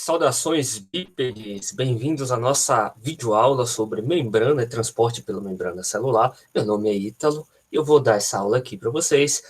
Saudações bípedes, bem-vindos à nossa videoaula sobre membrana e transporte pela membrana celular. Meu nome é Ítalo e eu vou dar essa aula aqui para vocês,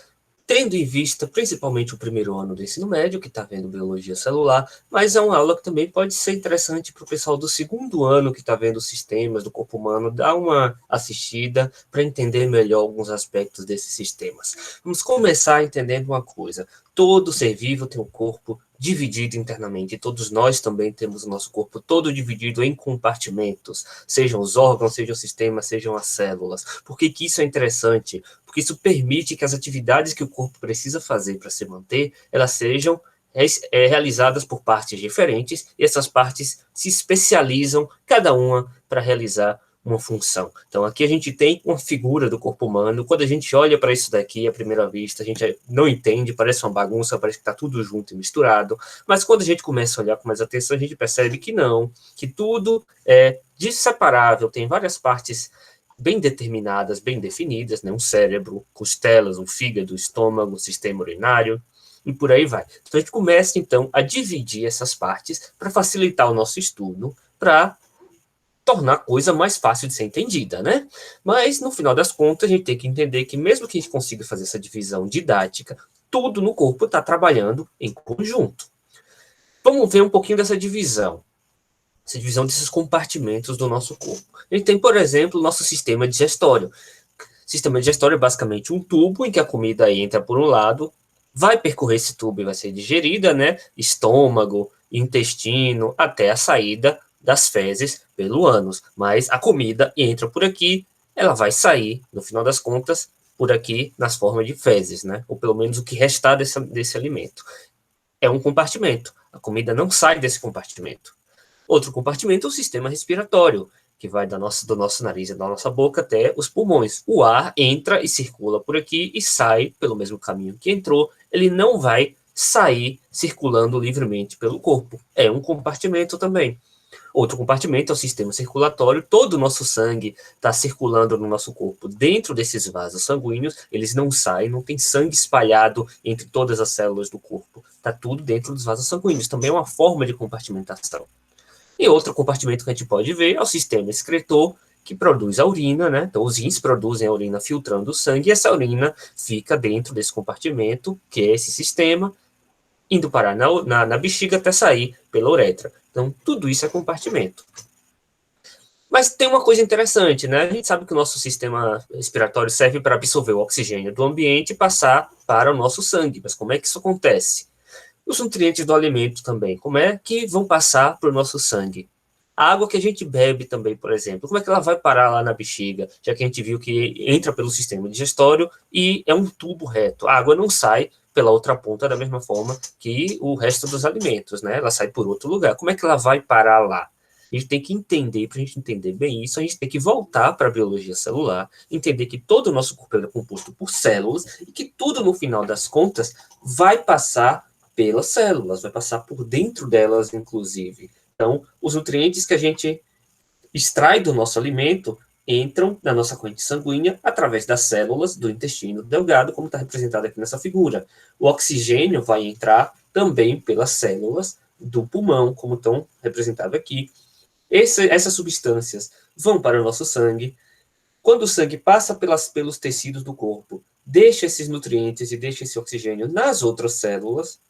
tendo em vista principalmente o primeiro ano do ensino médio, que está vendo biologia celular, mas é uma aula que também pode ser interessante para o pessoal do segundo ano, que está vendo os sistemas do corpo humano, dar uma assistida para entender melhor alguns aspectos desses sistemas. Vamos começar entendendo uma coisa: todo ser vivo tem um corpo dividido internamente, e todos nós também temos o nosso corpo todo dividido em compartimentos, sejam os órgãos, sejam os sistemas, sejam as células. Por que isso é interessante? Porque isso permite que as atividades que o corpo precisa fazer para se manter, elas sejam realizadas por partes diferentes, e essas partes se especializam, cada uma, para realizar uma função. Então, aqui a gente tem uma figura do corpo humano. Quando a gente olha para isso daqui, à primeira vista, a gente não entende, parece uma bagunça, parece que está tudo junto e misturado. Mas quando a gente começa a olhar com mais atenção, a gente percebe que não, que tudo é disseparável, tem várias partes bem determinadas, bem definidas, né? Um cérebro, costelas, um fígado, estômago, sistema urinário, e por aí vai. Então, a gente começa, então, a dividir essas partes para facilitar o nosso estudo, para tornar a coisa mais fácil de ser entendida, né? Mas, no final das contas, a gente tem que entender que, mesmo que a gente consiga fazer essa divisão didática, tudo no corpo está trabalhando em conjunto. Vamos ver um pouquinho dessa divisão desses compartimentos do nosso corpo. A gente tem, por exemplo, o nosso sistema digestório. O sistema digestório é basicamente um tubo em que a comida entra por um lado, vai percorrer esse tubo e vai ser digerida, né? Estômago, intestino, até a saída das fezes pelo ânus. Mas a comida entra por aqui, ela vai sair, no final das contas, por aqui nas formas de fezes, né? Ou pelo menos o que restar desse alimento. É um compartimento. A comida não sai desse compartimento. Outro compartimento é o sistema respiratório, que vai do nosso nariz e da nossa boca até os pulmões. O ar entra e circula por aqui e sai pelo mesmo caminho que entrou. Ele não vai sair circulando livremente pelo corpo. É um compartimento também. Outro compartimento é o sistema circulatório. Todo o nosso sangue está circulando no nosso corpo dentro desses vasos sanguíneos. Eles não saem, não tem sangue espalhado entre todas as células do corpo. Está tudo dentro dos vasos sanguíneos. Também é uma forma de compartimentação. E outro compartimento que a gente pode ver é o sistema excretor, que produz a urina, né? Então, os rins produzem a urina filtrando o sangue, e essa urina fica dentro desse compartimento, que é esse sistema, indo parar na bexiga até sair pela uretra. Então, tudo isso é compartimento. Mas tem uma coisa interessante, né? A gente sabe que o nosso sistema respiratório serve para absorver o oxigênio do ambiente e passar para o nosso sangue. Mas como é que isso acontece? Os nutrientes do alimento também, como é que vão passar para o nosso sangue? A água que a gente bebe também, por exemplo, como é que ela vai parar lá na bexiga? Já que a gente viu que entra pelo sistema digestório e é um tubo reto. A água não sai pela outra ponta da mesma forma que o resto dos alimentos, né? Ela sai por outro lugar. Como é que ela vai parar lá? A gente tem que entender, para a gente entender bem isso, a gente tem que voltar para a biologia celular, entender que todo o nosso corpo é composto por células e que tudo, no final das contas, vai passar pelas células, vai passar por dentro delas, inclusive. Então, os nutrientes que a gente extrai do nosso alimento entram na nossa corrente sanguínea através das células do intestino delgado, como está representado aqui nessa figura. O oxigênio vai entrar também pelas células do pulmão, como estão representadas aqui. Essas substâncias vão para o nosso sangue. Quando o sangue passa pelos tecidos do corpo, deixa esses nutrientes e deixa esse oxigênio nas outras células,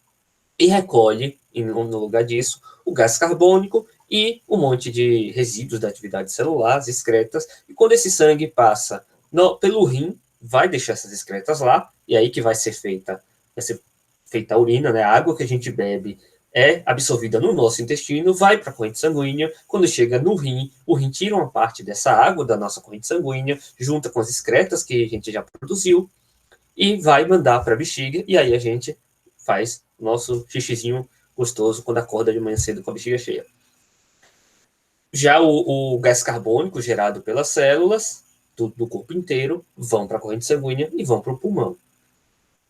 e recolhe, no lugar disso, o gás carbônico e um monte de resíduos da atividade celular, as excretas, e quando esse sangue passa pelo rim, vai deixar essas excretas lá, e aí que vai ser feita a urina, né? A água que a gente bebe é absorvida no nosso intestino, vai para a corrente sanguínea, quando chega no rim, o rim tira uma parte dessa água da nossa corrente sanguínea, junta com as excretas que a gente já produziu, e vai mandar para a bexiga, e aí a gente faz nosso xixizinho gostoso quando acorda de manhã cedo com a bexiga cheia. Já o gás carbônico gerado pelas células do corpo inteiro vão para a corrente sanguínea e vão para o pulmão.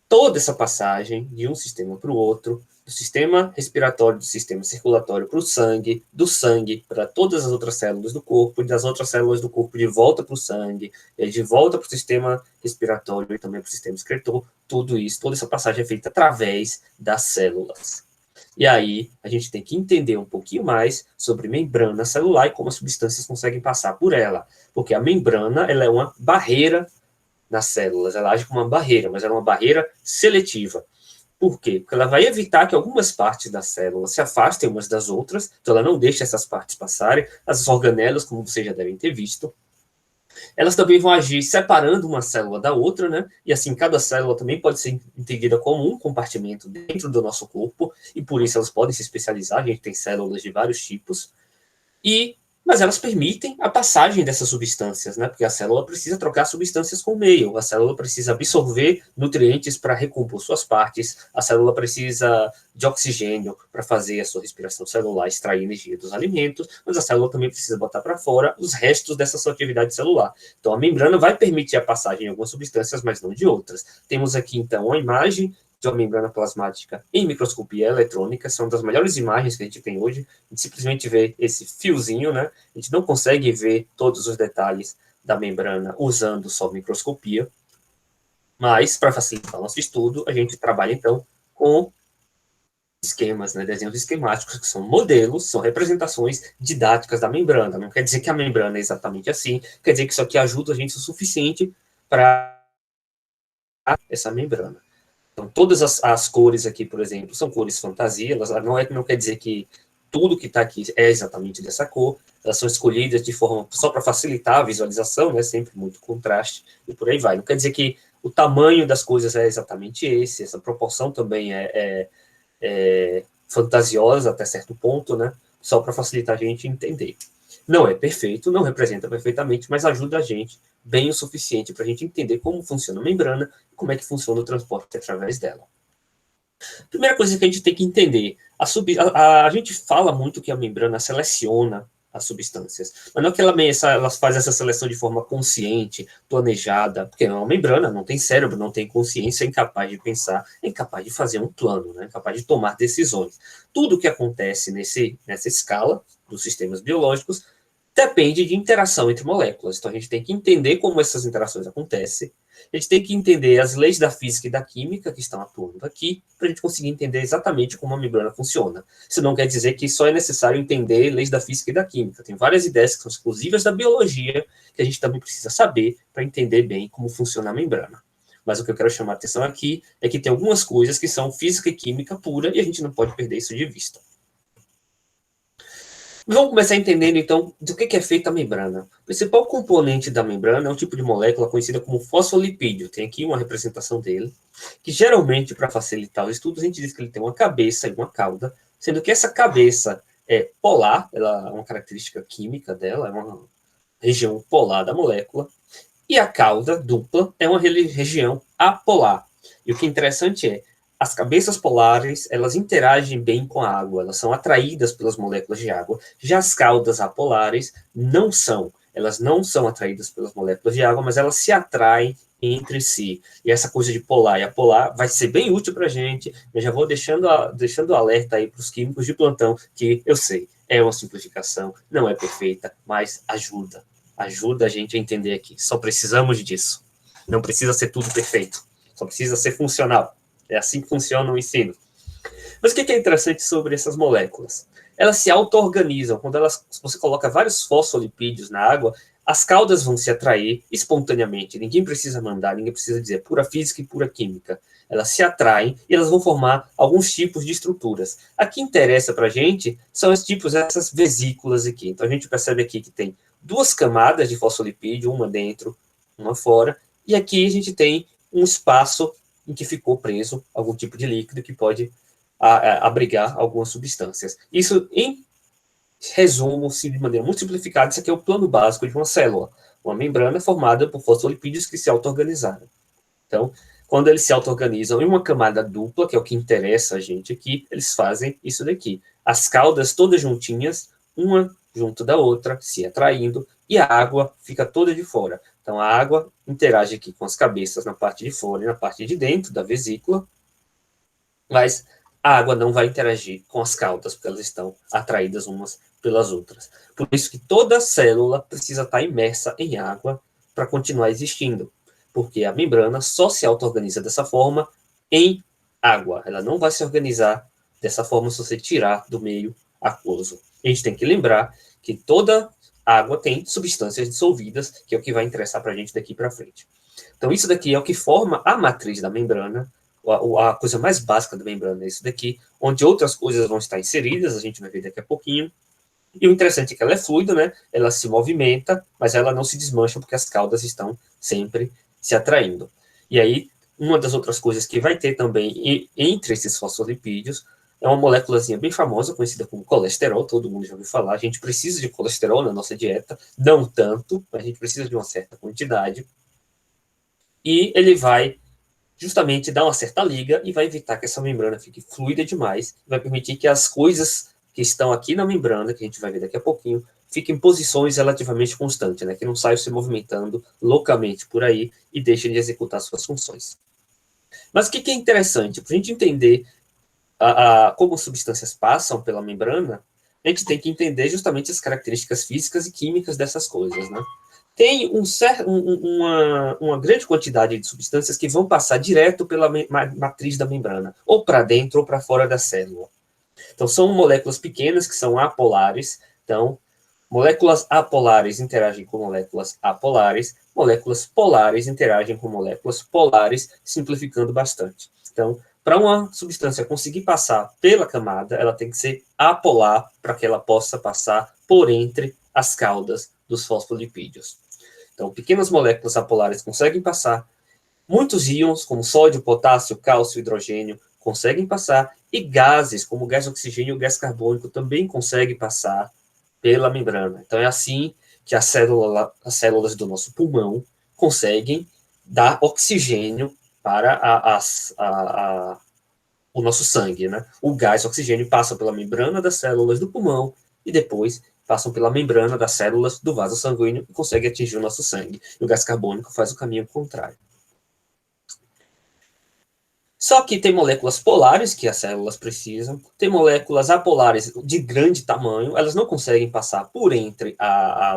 Toda essa passagem de um sistema para o outro, do sistema respiratório, do sistema circulatório para o sangue, do sangue para todas as outras células do corpo, e das outras células do corpo de volta para o sangue, e de volta para o sistema respiratório e também para o sistema excretor, tudo isso, toda essa passagem é feita através das células. E aí, a gente tem que entender um pouquinho mais sobre membrana celular e como as substâncias conseguem passar por ela. Porque a membrana, ela é uma barreira nas células, ela age como uma barreira, mas ela é uma barreira seletiva. Por quê? Porque ela vai evitar que algumas partes da célula se afastem umas das outras, então ela não deixa essas partes passarem. As organelas, como vocês já devem ter visto, elas também vão agir separando uma célula da outra, né? E assim, cada célula também pode ser entendida como um compartimento dentro do nosso corpo, e por isso elas podem se especializar. A gente tem células de vários tipos. Mas elas permitem a passagem dessas substâncias, né? Porque a célula precisa trocar substâncias com o meio, a célula precisa absorver nutrientes para recompor suas partes, a célula precisa de oxigênio para fazer a sua respiração celular, extrair energia dos alimentos, mas a célula também precisa botar para fora os restos dessa sua atividade celular. Então a membrana vai permitir a passagem de algumas substâncias, mas não de outras. Temos aqui então uma imagem de uma membrana plasmática em microscopia eletrônica, são das melhores imagens que a gente tem hoje. A gente simplesmente vê esse fiozinho, né? A gente não consegue ver todos os detalhes da membrana usando só microscopia, mas para facilitar o nosso estudo, a gente trabalha então com esquemas, né, desenhos esquemáticos, que são modelos, são representações didáticas da membrana. Não quer dizer que a membrana é exatamente assim, quer dizer que isso aqui ajuda a gente o suficiente para essa membrana. Então, todas as cores aqui, por exemplo, são cores fantasia, elas não quer dizer que tudo que está aqui é exatamente dessa cor, elas são escolhidas de forma só para facilitar a visualização, né, sempre muito contraste, e por aí vai. Não quer dizer que o tamanho das coisas é exatamente esse, essa proporção também é fantasiosa até certo ponto, né, só para facilitar a gente entender. Não é perfeito, não representa perfeitamente, mas ajuda a gente bem o suficiente para a gente entender como funciona a membrana e como é que funciona o transporte através dela. Primeira coisa que a gente tem que entender, a gente fala muito que a membrana seleciona as substâncias, mas não é que ela faz essa seleção de forma consciente, planejada, porque não é uma membrana, não tem cérebro, não tem consciência, é incapaz de pensar, é incapaz de fazer um plano, né? É incapaz de tomar decisões. Tudo que acontece nessa escala dos sistemas biológicos depende de interação entre moléculas. Então a gente tem que entender como essas interações acontecem, a gente tem que entender as leis da física e da química que estão atuando aqui, para a gente conseguir entender exatamente como a membrana funciona. Isso não quer dizer que só é necessário entender leis da física e da química. Tem várias ideias que são exclusivas da biologia, que a gente também precisa saber para entender bem como funciona a membrana. Mas o que eu quero chamar a atenção aqui é que tem algumas coisas que são física e química pura, e a gente não pode perder isso de vista. Vamos começar entendendo, então, do que é feita a membrana. O principal componente da membrana é um tipo de molécula conhecida como fosfolipídio. Tem aqui uma representação dele, que geralmente, para facilitar os estudos, a gente diz que ele tem uma cabeça e uma cauda, sendo que essa cabeça é polar, ela é uma característica química dela, é uma região polar da molécula, e a cauda dupla é uma região apolar. E o que é interessante é, as cabeças polares, elas interagem bem com a água, elas são atraídas pelas moléculas de água. Já as caudas apolares não são. Elas não são atraídas pelas moléculas de água, mas elas se atraem entre si. E essa coisa de polar e apolar vai ser bem útil para a gente. Eu já vou deixando o alerta aí para os químicos de plantão, que eu sei, é uma simplificação, não é perfeita, mas ajuda. Ajuda a gente a entender aqui. Só precisamos disso. Não precisa ser tudo perfeito. Só precisa ser funcional. É assim que funciona o ensino. Mas o que é interessante sobre essas moléculas? Elas se auto-organizam. Quando você coloca vários fosfolipídios na água, as caudas vão se atrair espontaneamente. Ninguém precisa mandar, ninguém precisa dizer. Pura física e pura química. Elas se atraem e elas vão formar alguns tipos de estruturas. A que interessa para a gente são essas vesículas aqui. Então a gente percebe aqui que tem duas camadas de fosfolipídio, uma dentro, uma fora. E aqui a gente tem um espaço em que ficou preso algum tipo de líquido que pode abrigar algumas substâncias. Isso, em resumo, de maneira muito simplificada, isso aqui é o plano básico de uma célula. Uma membrana formada por fosfolipídios que se auto-organizaram. Então, quando eles se auto-organizam em uma camada dupla, que é o que interessa a gente aqui, eles fazem isso daqui. As caudas todas juntinhas, uma junto da outra, se atraindo, e a água fica toda de fora. Então, a água interage aqui com as cabeças na parte de fora e na parte de dentro da vesícula, mas a água não vai interagir com as caudas, porque elas estão atraídas umas pelas outras. Por isso que toda célula precisa estar imersa em água para continuar existindo, porque a membrana só se auto-organiza dessa forma em água. Ela não vai se organizar dessa forma se você tirar do meio aquoso. A gente tem que lembrar que toda água tem substâncias dissolvidas, que é o que vai interessar para a gente daqui para frente. Então, isso daqui é o que forma a matriz da membrana, a coisa mais básica da membrana é isso daqui, onde outras coisas vão estar inseridas, a gente vai ver daqui a pouquinho. E o interessante é que ela é fluida, né? Ela se movimenta, mas ela não se desmancha porque as caudas estão sempre se atraindo. E aí, uma das outras coisas que vai ter também entre esses fosfolipídios é uma moléculazinha bem famosa, conhecida como colesterol, todo mundo já ouviu falar. A gente precisa de colesterol na nossa dieta, não tanto, mas a gente precisa de uma certa quantidade. E ele vai justamente dar uma certa liga e vai evitar que essa membrana fique fluida demais, vai permitir que as coisas que estão aqui na membrana, que a gente vai ver daqui a pouquinho, fiquem em posições relativamente constantes, né? Que não saiam se movimentando loucamente por aí e deixem de executar suas funções. Mas o que é interessante? Para a gente entender como substâncias passam pela membrana, a gente tem que entender justamente as características físicas e químicas dessas coisas, né? Tem uma grande quantidade de substâncias que vão passar direto pela matriz da membrana, ou para dentro ou para fora da célula. Então, são moléculas pequenas que são apolares. Então, moléculas apolares interagem com moléculas apolares, moléculas polares interagem com moléculas polares, simplificando bastante. Então, para uma substância conseguir passar pela camada, ela tem que ser apolar para que ela possa passar por entre as caudas dos fosfolipídios. Então, pequenas moléculas apolares conseguem passar, muitos íons, como sódio, potássio, cálcio, hidrogênio, conseguem passar, e gases, como o gás oxigênio e o gás carbônico, também conseguem passar pela membrana. Então, é assim que as células do nosso pulmão conseguem dar oxigênio para o nosso sangue, né? O gás oxigênio passa pela membrana das células do pulmão e depois passam pela membrana das células do vaso sanguíneo e consegue atingir o nosso sangue. E o gás carbônico faz o caminho contrário. Só que tem moléculas polares que as células precisam, tem moléculas apolares de grande tamanho, elas não conseguem passar por entre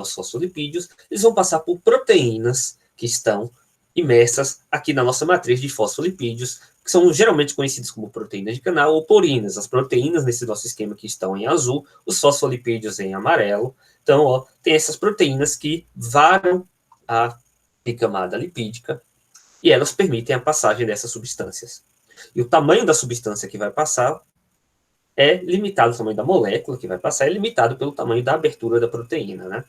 os fosfolipídios, eles vão passar por proteínas que estão imersas aqui na nossa matriz de fosfolipídios, que são geralmente conhecidas como proteínas de canal ou porinas. As proteínas nesse nosso esquema aqui estão em azul, os fosfolipídios em amarelo. Então, ó, tem essas proteínas que varam a bicamada lipídica e elas permitem a passagem dessas substâncias. E o tamanho da substância que vai passar é limitado, o tamanho da molécula que vai passar é limitado pelo tamanho da abertura da proteína, né?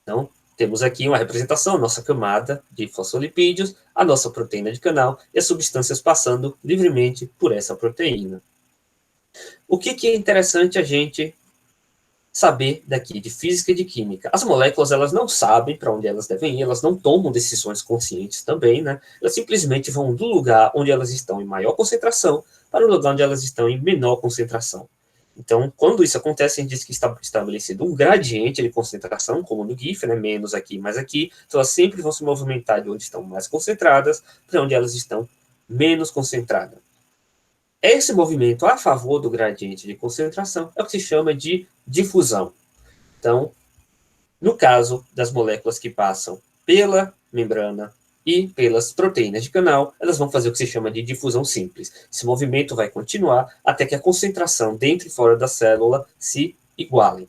Então, temos aqui uma representação, a nossa camada de fosfolipídios, a nossa proteína de canal e as substâncias passando livremente por essa proteína. O que é interessante a gente saber daqui de física e de química? As moléculas, elas não sabem para onde elas devem ir, elas não tomam decisões conscientes também, né? Elas simplesmente vão do lugar onde elas estão em maior concentração para o lugar onde elas estão em menor concentração. Então, quando isso acontece, a gente diz que está estabelecido um gradiente de concentração, como no GIF, né? Menos aqui, mais aqui. Então, elas sempre vão se movimentar de onde estão mais concentradas para onde elas estão menos concentradas. Esse movimento a favor do gradiente de concentração é o que se chama de difusão. Então, no caso das moléculas que passam pela membrana e pelas proteínas de canal, elas vão fazer o que se chama de difusão simples. Esse movimento vai continuar até que a concentração dentro e fora da célula se igualem.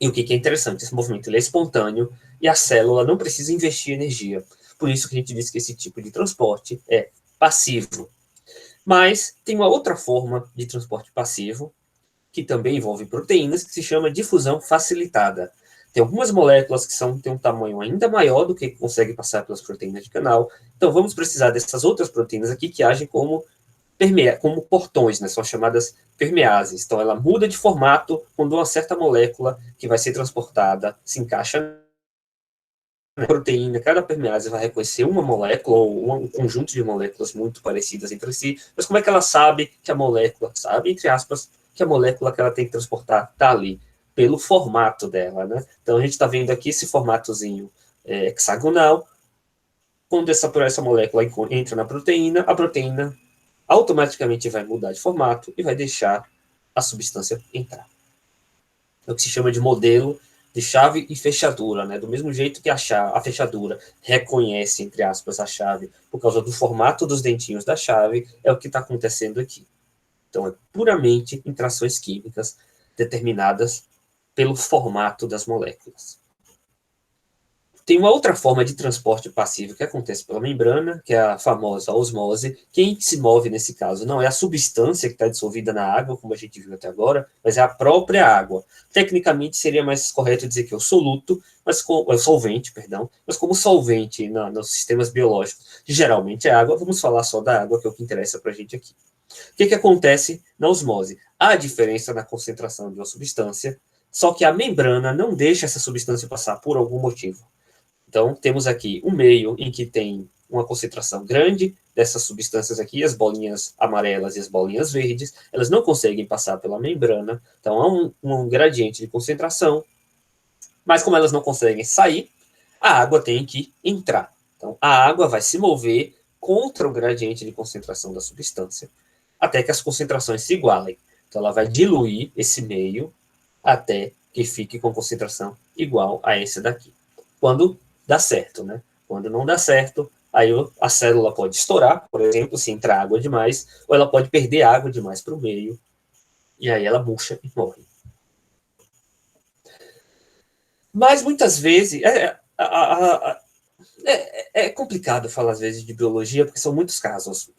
E o que é interessante, esse movimento ele é espontâneo e a célula não precisa investir energia. Por isso que a gente diz que esse tipo de transporte é passivo. Mas tem uma outra forma de transporte passivo, que também envolve proteínas, que se chama difusão facilitada. Tem algumas moléculas que têm um tamanho ainda maior do que consegue passar pelas proteínas de canal. Então, vamos precisar dessas outras proteínas aqui que agem como portões, né? São chamadas permeases. Então, ela muda de formato quando uma certa molécula que vai ser transportada se encaixa proteína, cada permease vai reconhecer uma molécula ou um conjunto de moléculas muito parecidas entre si, mas como é que ela sabe que a molécula, sabe, entre aspas, que a molécula que ela tem que transportar está ali? Pelo formato dela, né? Então, a gente está vendo aqui esse formatozinho hexagonal. Quando essa molécula entra na proteína, a proteína automaticamente vai mudar de formato e vai deixar a substância entrar. É o que se chama de modelo de chave e fechadura, né? Do mesmo jeito que a fechadura reconhece, entre aspas, a chave por causa do formato dos dentinhos da chave, é o que está acontecendo aqui. Então, é puramente interações químicas determinadas pelo formato das moléculas. Tem uma outra forma de transporte passivo que acontece pela membrana, que é a famosa osmose. Quem se move nesse caso não é a substância que está dissolvida na água, como a gente viu até agora, mas é a própria água. Tecnicamente seria mais correto dizer que é o soluto, é o solvente, perdão, mas como solvente nos sistemas biológicos geralmente é água, vamos falar só da água, que é o que interessa para a gente aqui. O que acontece na osmose? Há diferença na concentração de uma substância, só que a membrana não deixa essa substância passar por algum motivo. Então, temos aqui um meio em que tem uma concentração grande dessas substâncias aqui, as bolinhas amarelas e as bolinhas verdes, elas não conseguem passar pela membrana, então há um gradiente de concentração, mas como elas não conseguem sair, a água tem que entrar. Então, a água vai se mover contra o gradiente de concentração da substância, até que as concentrações se igualem. Então, ela vai diluir esse meio até que fique com concentração igual a esse daqui. Quando dá certo, né? Quando não dá certo, aí a célula pode estourar, por exemplo, se entrar água demais, ou ela pode perder água demais para o meio, e aí ela murcha e morre. Mas muitas vezes é complicado falar às vezes de biologia, porque são muitos casos.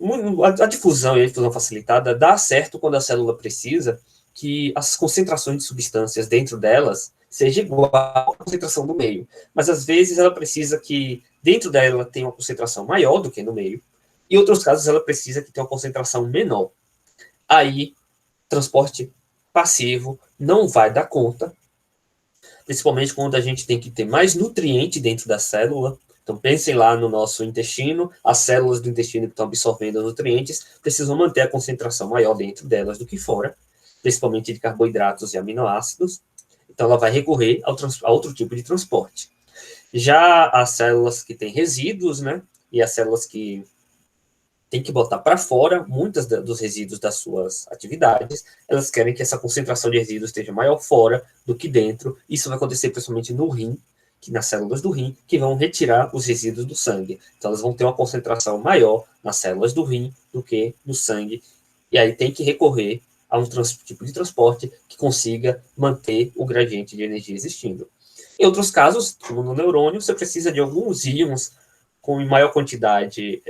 A difusão e a difusão facilitada dá certo quando a célula precisa que as concentrações de substâncias dentro delas seja igual à concentração do meio. Mas às vezes ela precisa que dentro dela tenha uma concentração maior do que no meio, e em outros casos ela precisa que tenha uma concentração menor. Aí, transporte passivo não vai dar conta, principalmente quando a gente tem que ter mais nutriente dentro da célula. Então, pensem lá no nosso intestino, as células do intestino que estão absorvendo os nutrientes precisam manter a concentração maior dentro delas do que fora, principalmente de carboidratos e aminoácidos. Então, ela vai recorrer a outro tipo de transporte. Já as células que têm resíduos, né, e as células que tem que botar para fora muitas dos resíduos das suas atividades, elas querem que essa concentração de resíduos esteja maior fora do que dentro. Isso vai acontecer principalmente no rim, que nas células do rim, que vão retirar os resíduos do sangue. Então, elas vão ter uma concentração maior nas células do rim do que no sangue. E aí tem que recorrer a um tipo de transporte que consiga manter o gradiente de energia existindo. Em outros casos, como no neurônio, você precisa de alguns íons com maior quantidade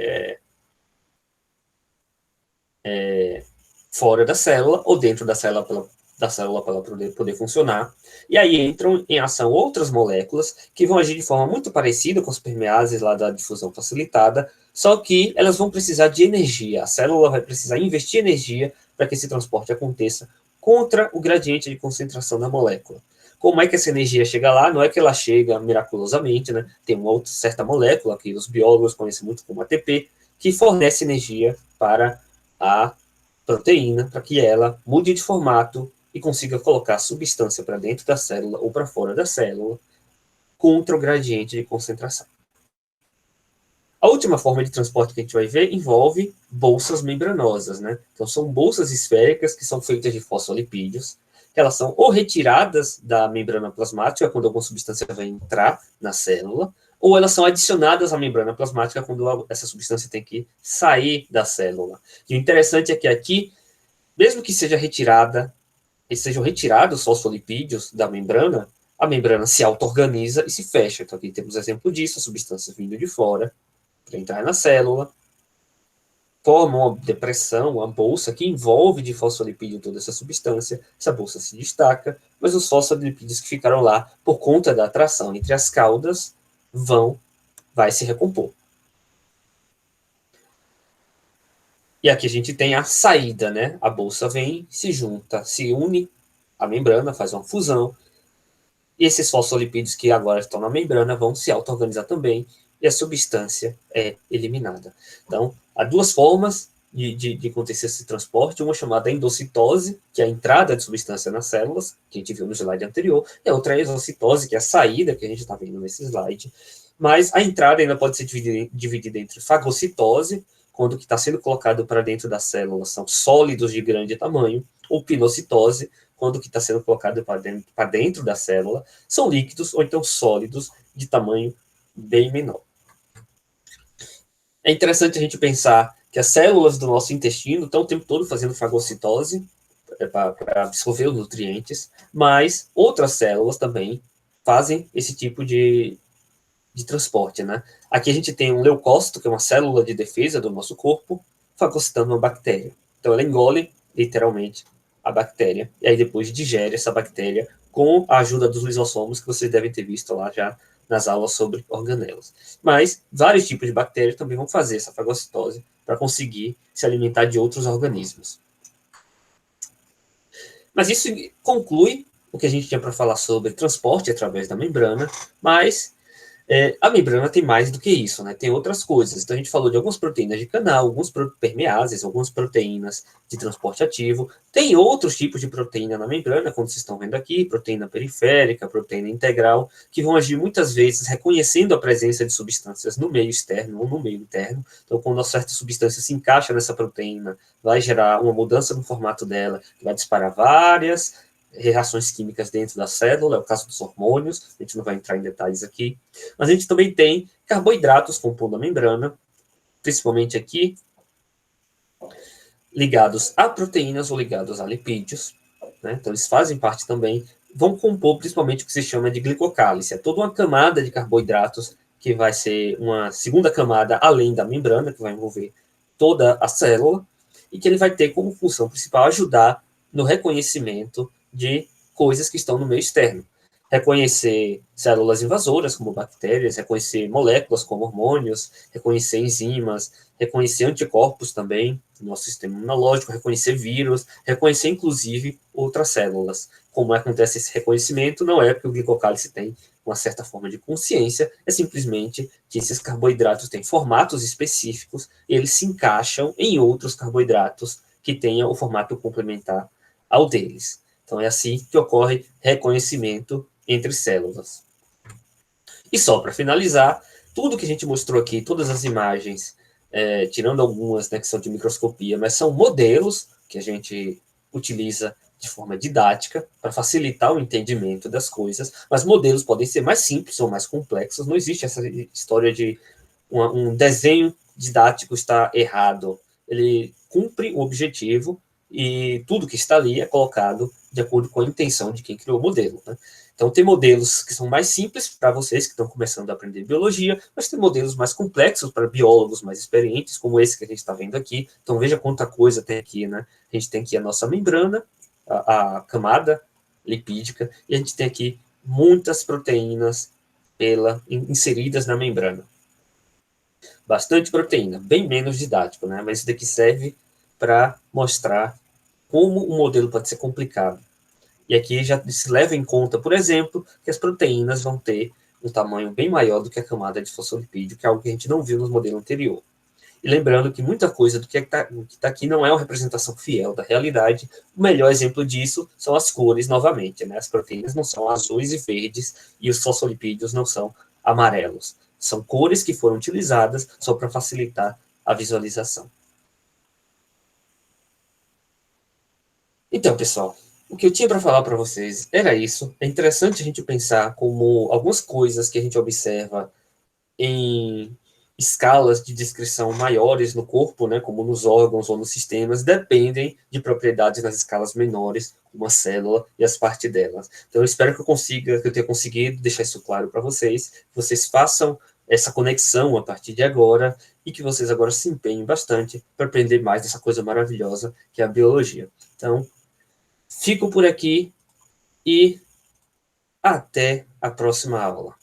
fora da célula ou dentro da célula para ela poder funcionar. E aí entram em ação outras moléculas que vão agir de forma muito parecida com os permeases lá da difusão facilitada, só que elas vão precisar de energia. A célula vai precisar investir energia para que esse transporte aconteça contra o gradiente de concentração da molécula. Como é que essa energia chega lá? Não é que ela chega miraculosamente, né? Tem uma outra certa molécula que os biólogos conhecem muito como ATP, que fornece energia para a proteína para que ela mude de formato e consiga colocar a substância para dentro da célula ou para fora da célula contra o gradiente de concentração. A última forma de transporte que a gente vai ver envolve bolsas membranosas, né? Então, são bolsas esféricas que são feitas de fosfolipídios, que elas são ou retiradas da membrana plasmática quando alguma substância vai entrar na célula, ou elas são adicionadas à membrana plasmática quando essa substância tem que sair da célula. E o interessante é que aqui, mesmo que seja retirada, e sejam retirados os fosfolipídios da membrana, a membrana se auto-organiza e se fecha. Então aqui temos exemplo disso, a substância vindo de fora para entrar na célula, forma uma depressão, uma bolsa que envolve de fosfolipídio toda essa substância, essa bolsa se destaca, mas os fosfolipídios que ficaram lá por conta da atração entre as caudas vai se recompor. E aqui a gente tem a saída, né? A bolsa vem, se junta, se une à membrana, faz uma fusão, e esses fosfolipídios que agora estão na membrana vão se auto-organizar também, e a substância é eliminada. Então, há duas formas de acontecer esse transporte, uma chamada endocitose, que é a entrada de substância nas células, que a gente viu no slide anterior, e a outra é a exocitose, que é a saída, que a gente está vendo nesse slide. Mas a entrada ainda pode ser dividida entre fagocitose, quando o que está sendo colocado para dentro da célula são sólidos de grande tamanho, ou pinocitose, quando o que está sendo colocado para dentro da célula são líquidos ou então sólidos de tamanho bem menor. É interessante a gente pensar que as células do nosso intestino estão o tempo todo fazendo fagocitose para absorver os nutrientes, mas outras células também fazem esse tipo de transporte, né? Aqui a gente tem um leucócito, que é uma célula de defesa do nosso corpo, fagocitando uma bactéria. Então ela engole, literalmente, a bactéria, e aí depois digere essa bactéria com a ajuda dos lisossomos, que vocês devem ter visto lá já nas aulas sobre organelas. Mas vários tipos de bactérias também vão fazer essa fagocitose para conseguir se alimentar de outros organismos. Mas isso conclui o que a gente tinha para falar sobre transporte através da membrana, mas a membrana tem mais do que isso, né? Tem outras coisas. Então, a gente falou de algumas proteínas de canal, alguns permeases, algumas proteínas de transporte ativo. Tem outros tipos de proteína na membrana, como vocês estão vendo aqui, proteína periférica, proteína integral, que vão agir muitas vezes reconhecendo a presença de substâncias no meio externo ou no meio interno. Então, quando uma certa substância se encaixa nessa proteína, vai gerar uma mudança no formato dela, que vai disparar várias reações químicas dentro da célula, é o caso dos hormônios, a gente não vai entrar em detalhes aqui. Mas a gente também tem carboidratos compondo a membrana, principalmente aqui, ligados a proteínas ou ligados a lipídios, né? Então eles fazem parte também, vão compor principalmente o que se chama de glicocálice, é toda uma camada de carboidratos que vai ser uma segunda camada além da membrana, que vai envolver toda a célula, e que ele vai ter como função principal ajudar no reconhecimento de coisas que estão no meio externo. Reconhecer células invasoras, como bactérias, reconhecer moléculas, como hormônios, reconhecer enzimas, reconhecer anticorpos também, no nosso sistema imunológico, reconhecer vírus, reconhecer, inclusive, outras células. Como acontece esse reconhecimento, não é porque o glicocálice tem uma certa forma de consciência, é simplesmente que esses carboidratos têm formatos específicos e eles se encaixam em outros carboidratos que tenham o formato complementar ao deles. Então, é assim que ocorre reconhecimento entre células. E só para finalizar, tudo que a gente mostrou aqui, todas as imagens, tirando algumas, né, que são de microscopia, mas são modelos que a gente utiliza de forma didática para facilitar o entendimento das coisas, mas modelos podem ser mais simples ou mais complexos, não existe essa história de um desenho didático está errado, ele cumpre o objetivo e tudo que está ali é colocado de acordo com a intenção de quem criou o modelo, né? Então, tem modelos que são mais simples para vocês que estão começando a aprender biologia, mas tem modelos mais complexos para biólogos mais experientes, como esse que a gente está vendo aqui. Então, veja quanta coisa tem aqui, né? A gente tem aqui a nossa membrana, a camada lipídica, e a gente tem aqui muitas proteínas inseridas na membrana. Bastante proteína, bem menos didático, né? Mas isso daqui serve para mostrar como o modelo pode ser complicado. E aqui já se leva em conta, por exemplo, que as proteínas vão ter um tamanho bem maior do que a camada de fosfolipídio, que é algo que a gente não viu no modelo anterior. E lembrando que muita coisa do que está aqui não é uma representação fiel da realidade. O melhor exemplo disso são as cores, novamente, né? As proteínas não são azuis e verdes e os fosfolipídios não são amarelos. São cores que foram utilizadas só para facilitar a visualização. Então, pessoal, o que eu tinha para falar para vocês era isso. É interessante a gente pensar como algumas coisas que a gente observa em escalas de descrição maiores no corpo, né, como nos órgãos ou nos sistemas, dependem de propriedades nas escalas menores, como a célula e as partes delas. Então, eu espero que eu tenha conseguido deixar isso claro para vocês, que vocês façam essa conexão a partir de agora e que vocês agora se empenhem bastante para aprender mais dessa coisa maravilhosa que é a biologia. Então, fico por aqui e até a próxima aula.